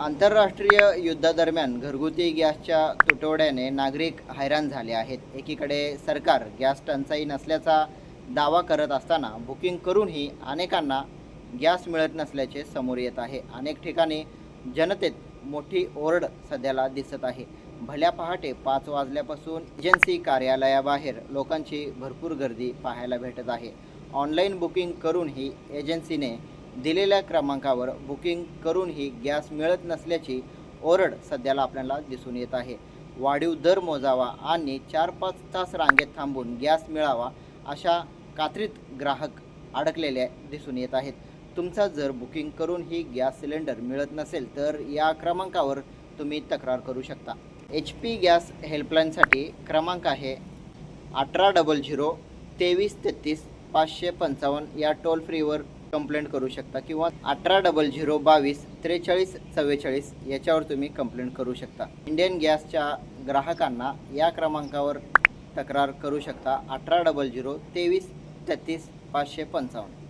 आंतरराष्ट्रीय युद्धादरम्यान घरगुती गॅसच्या तुटवड्याने नागरिक हैराण झाले आहेत. एकीकडे सरकार गॅस टंचाई नसल्याचा दावा करत असताना बुकिंग करूनही अनेकांना गॅस मिळत नसल्याचे समोर येत आहे. अनेक ठिकाणी जनतेत मोठी ओरड सध्याला दिसत आहे. भल्या पहाटे 5 वाजल्यापासून एजन्सी कार्यालयाबाहेर लोकांची भरपूर गर्दी पाहायला भेटत आहे. ऑनलाईन बुकिंग करूनही एजन्सीने दिलेल्या क्रमांकावर बुकिंग करूनही गॅस मिळत नसल्याची ओरड सध्याला आपल्याला दिसून येत आहे. वाढीव दर मोजावा आणि 4-5 तास रांगेत थांबून गॅस मिळावा अशा कात्रीत ग्राहक अडकलेले दिसून येत आहेत. तुमचा जर बुकिंग करूनही गॅस सिलेंडर मिळत नसेल तर या क्रमांकावर तुम्ही तक्रार करू शकता. HP गॅस हेल्पलाईनसाठी क्रमांक आहे 1800 2333 555 या टोल फ्रीवर कंप्लेंट करू शकता किंवा 1800 22 43 44 याच्यावर तुम्ही कंप्लेंट करू शकता. इंडियन गॅसच्या ग्राहकांना या क्रमांकावर तक्रार करू शकता 1800 23 33 555.